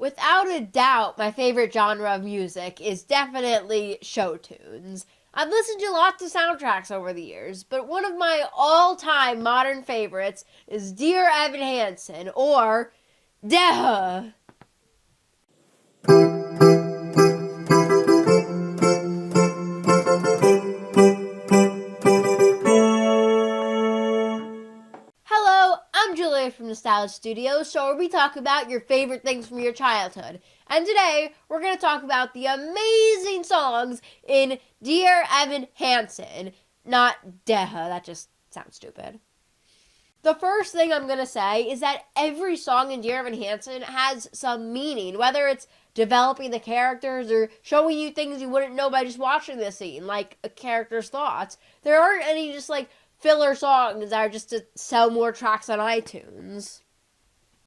Without a doubt, my favorite genre of music is definitely show tunes. I've listened to lots of soundtracks over the years, but one of my all-time modern favorites is Dear Evan Hansen, or Duh. Hello, I'm Julia from Nostalgia Studios, so where we talk about your favorite things from your childhood. And today, we're going to talk about the amazing songs in Dear Evan Hansen. Not Duh, that just sounds stupid. The first thing I'm going to say is that every song in Dear Evan Hansen has some meaning, whether it's developing the characters or showing you things you wouldn't know by just watching the scene, like a character's thoughts. There aren't any just filler songs that are just to sell more tracks on iTunes.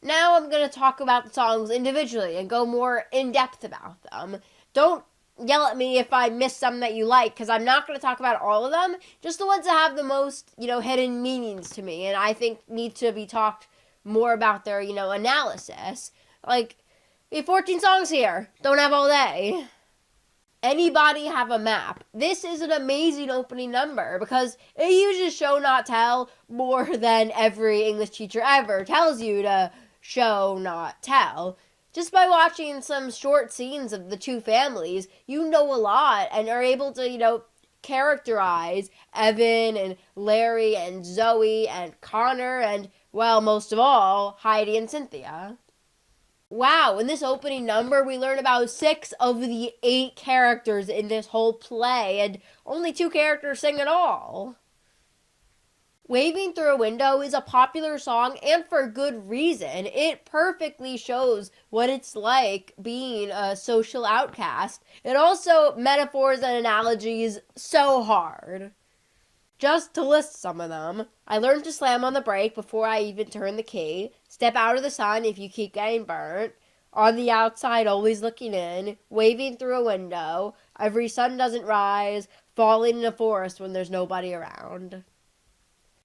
Now I'm going to talk about the songs individually and go more in-depth about them. Don't yell at me if I miss some that you like, because I'm not going to talk about all of them, just the ones that have the most, hidden meanings to me, and I think need to be talked more about their, analysis. We have 14 songs here. Don't have all day. Anybody have a map? This is an amazing opening number because it uses show not tell more than every English teacher ever tells you to show not tell. Just by watching some short scenes of the two families, you know a lot and are able to, characterize Evan and Larry and Zoe and Connor and, well, most of all, Heidi and Cynthia. Wow, in this opening number, we learn about 6 of the 8 characters in this whole play, and only 2 characters sing at all. Waving Through a Window is a popular song, and for good reason. It perfectly shows what it's like being a social outcast. It also metaphors and analogies so hard. Just to list some of them, I learned to slam on the brake before I even turn the key, step out of the sun if you keep getting burnt, on the outside always looking in, waving through a window, every sun doesn't rise, falling in a forest when there's nobody around.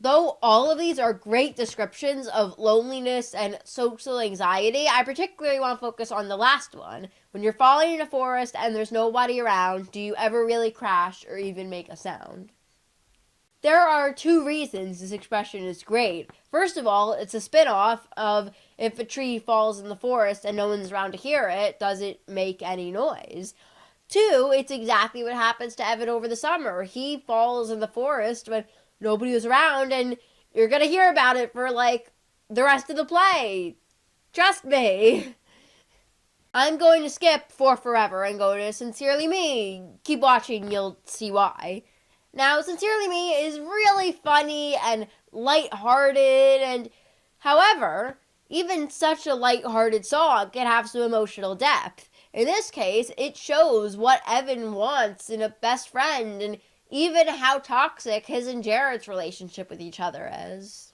Though all of these are great descriptions of loneliness and social anxiety, I particularly want to focus on the last one. When you're falling in a forest and there's nobody around, do you ever really crash or even make a sound? There are 2 reasons this expression is great. First of all, it's a spin-off of if a tree falls in the forest and no one's around to hear it, does it make any noise? 2, it's exactly what happens to Evan over the summer. He falls in the forest when nobody was around, and you're going to hear about it for, the rest of the play. Trust me. I'm going to skip For Forever and go to Sincerely Me. Keep watching, you'll see why. Now, Sincerely Me is really funny and lighthearted, and however, even such a lighthearted song can have some emotional depth. In this case, it shows what Evan wants in a best friend, and even how toxic his and Jared's relationship with each other is.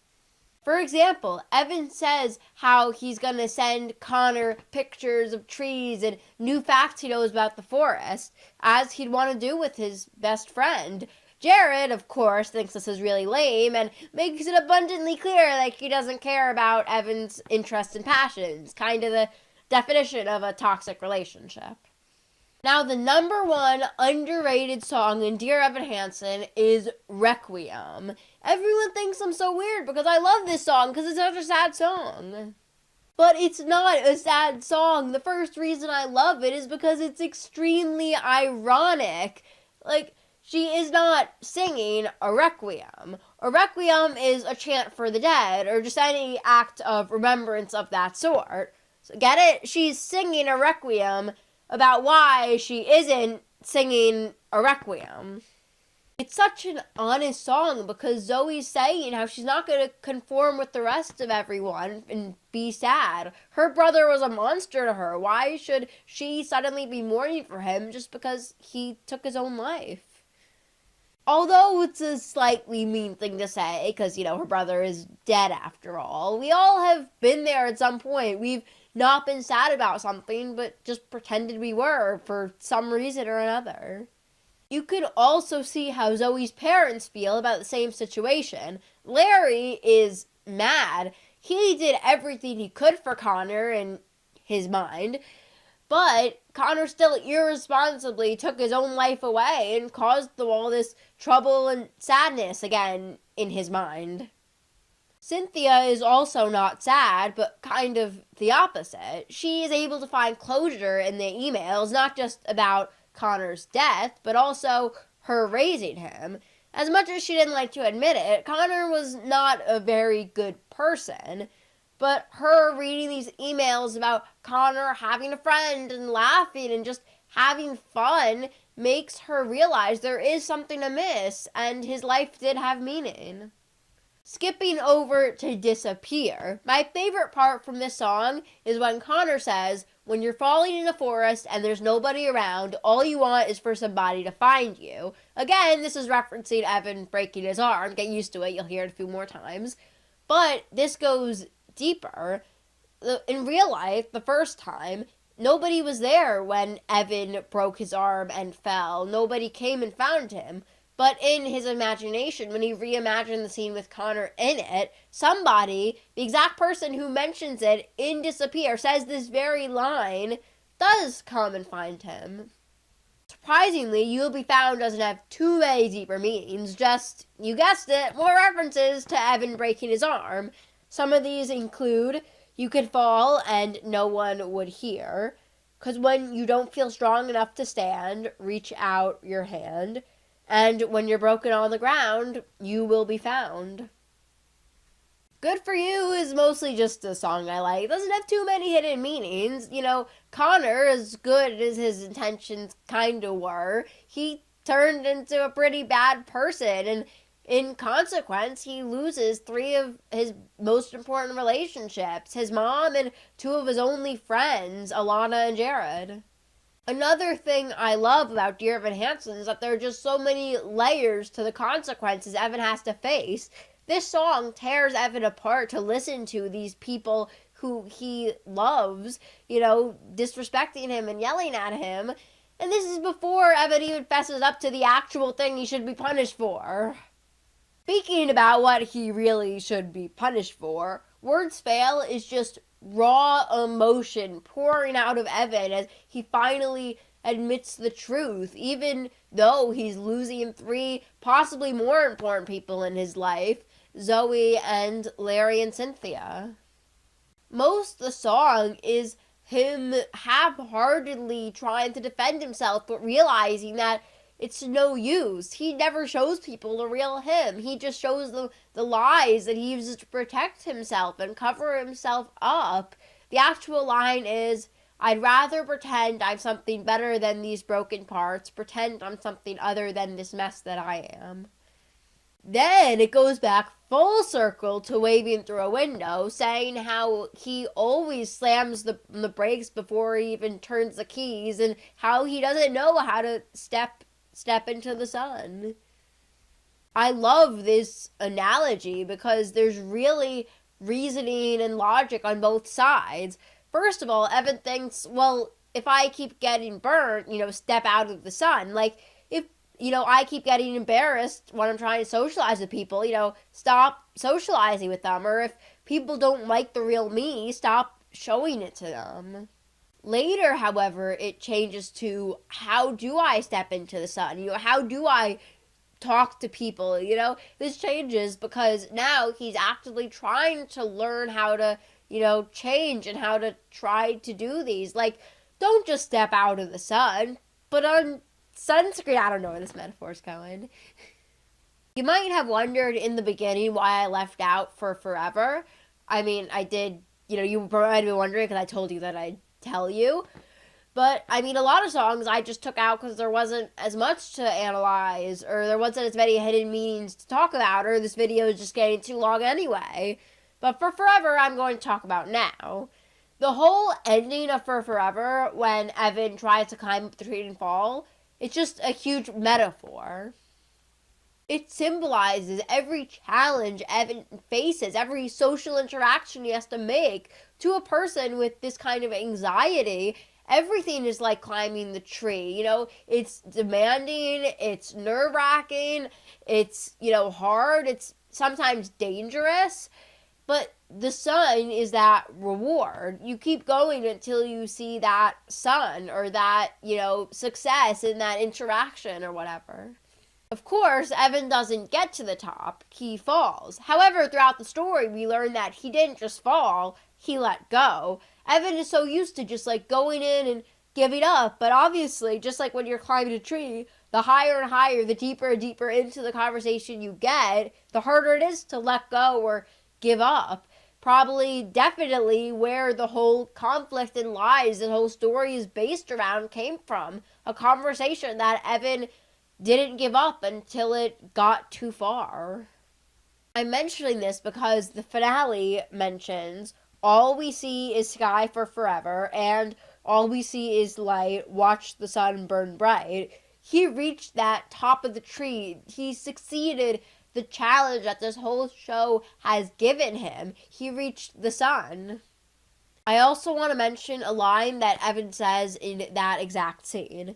For example, Evan says how he's going to send Connor pictures of trees and new facts he knows about the forest, as he'd want to do with his best friend. Jared, of course, thinks this is really lame and makes it abundantly clear that he doesn't care about Evan's interests and passions, kind of the definition of a toxic relationship. Now, the number 1 underrated song in Dear Evan Hansen is Requiem. Everyone thinks I'm so weird because I love this song because it's such a sad song. But it's not a sad song. The first reason I love it is because it's extremely ironic. She is not singing a requiem. A requiem is a chant for the dead, or just any act of remembrance of that sort. So get it? She's singing a requiem about why she isn't singing a requiem. It's such an honest song because Zoe's saying how she's not going to conform with the rest of everyone and be sad. Her brother was a monster to her. Why should she suddenly be mourning for him just because he took his own life? Although it's a slightly mean thing to say, because, her brother is dead after all, we all have been there at some point. We've not been sad about something, but just pretended we were for some reason or another. You could also see how Zoe's parents feel about the same situation. Larry is mad. He did everything he could for Connor, and his mind. But Connor still irresponsibly took his own life away and caused all this trouble and sadness again in his mind. Cynthia is also not sad, but kind of the opposite. She is able to find closure in the emails, not just about Connor's death, but also her raising him. As much as she didn't like to admit it, Connor was not a very good person. But her reading these emails about Connor having a friend and laughing and just having fun makes her realize there is something amiss and his life did have meaning. Skipping over to Disappear, my favorite part from this song is when Connor says, when you're falling in a forest and there's nobody around, all you want is for somebody to find you. Again, this is referencing Evan breaking his arm. Get used to it, you'll hear it a few more times. But this goes deeper. In real life, the first time, nobody was there when Evan broke his arm and fell. Nobody came and found him. But in his imagination, when he reimagined the scene with Connor in it, somebody, the exact person who mentions it in Disappear, says this very line, does come and find him. Surprisingly, You'll Be Found doesn't have too many deeper meanings, just, you guessed it, more references to Evan breaking his arm. Some of these include, you could fall and no one would hear, because when you don't feel strong enough to stand, reach out your hand. And when you're broken on the ground, you will be found. Good For You is mostly just a song I like. It doesn't have too many hidden meanings. You know, Connor, as good as his intentions kind of were, he turned into a pretty bad person. And in consequence, he loses 3 of his most important relationships. His mom and 2 of his only friends, Alana and Jared. Another thing I love about Dear Evan Hansen is that there are just so many layers to the consequences Evan has to face. This song tears Evan apart to listen to these people who he loves, disrespecting him and yelling at him. And this is before Evan even fesses up to the actual thing he should be punished for. Speaking about what he really should be punished for, Words Fail is just raw emotion pouring out of Evan as he finally admits the truth, even though he's losing 3 possibly more important people in his life, Zoe and Larry and Cynthia. Most of the song is him half-heartedly trying to defend himself, but realizing that it's no use. He never shows people the real him. He just shows the lies that he uses to protect himself and cover himself up. The actual line is, I'd rather pretend I'm something better than these broken parts, pretend I'm something other than this mess that I am. Then it goes back full circle to Waving Through a Window, saying how he always slams the brakes before he even turns the keys, and how he doesn't know how to step into the sun. I love this analogy because there's really reasoning and logic on both sides. First of all, Evan thinks, well, if I keep getting burnt, step out of the sun. Like, if, I keep getting embarrassed when I'm trying to socialize with people, stop socializing with them. Or if people don't like the real me, stop showing it to them. Later, however, it changes to, how do I step into the sun? How do I talk to people? This changes because now he's actively trying to learn how to, change and how to try to do these. Like, don't just step out of the sun, but on sunscreen. I don't know where this metaphor's going. You might have wondered in the beginning why I left out For Forever. I mean, I did, you might be wondering because I told you that I'd tell you. But, I mean, a lot of songs I just took out because there wasn't as much to analyze, or there wasn't as many hidden meanings to talk about, or this video is just getting too long anyway. But For Forever, I'm going to talk about now. The whole ending of For Forever, when Evan tries to climb up the tree and fall, it's just a huge metaphor. It symbolizes every challenge Evan faces, every social interaction he has to make. To a person with this kind of anxiety, everything is like climbing the tree. It's demanding, it's nerve-wracking, it's, hard, it's sometimes dangerous. But the sun is that reward. You keep going until you see that sun or that, success in that interaction or whatever. Of course, Evan doesn't get to the top. He falls. However, throughout the story, we learn that he didn't just fall, he let go. Evan is so used to just going in and giving up, but obviously, just like when you're climbing a tree, the higher and higher, the deeper and deeper into the conversation you get, the harder it is to let go or give up. Probably, definitely, where the whole conflict and lies, the whole story is based around, came from. A conversation that Evan didn't give up until it got too far. I'm mentioning this because the finale mentions all we see is sky for forever and all we see is light, watch the sun burn bright. He reached that top of the tree. He succeeded the challenge that this whole show has given him. He reached the sun. I also want to mention a line that Evan says in that exact scene.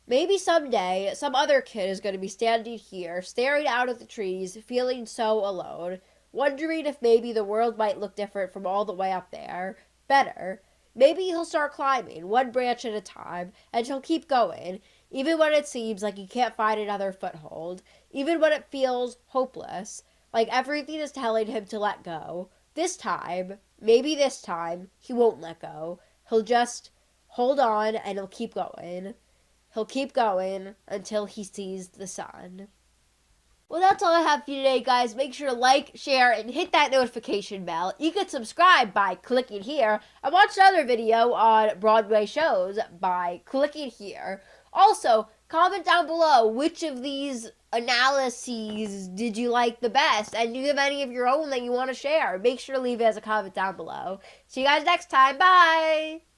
Maybe someday, some other kid is going to be standing here, staring out at the trees, feeling so alone, wondering if maybe the world might look different from all the way up there. Better. Maybe he'll start climbing, one branch at a time, and he'll keep going, even when it seems like he can't find another foothold, even when it feels hopeless, like everything is telling him to let go. This time, maybe this time, he won't let go. He'll just hold on and he'll keep going. He'll keep going until he sees the sun. Well, that's all I have for you today, guys. Make sure to like, share, and hit that notification bell. You can subscribe by clicking here and watch another video on Broadway shows by clicking here. Also, comment down below which of these analyses did you like the best, and do you have any of your own that you want to share? Make sure to leave it as a comment down below. See you guys next time. Bye!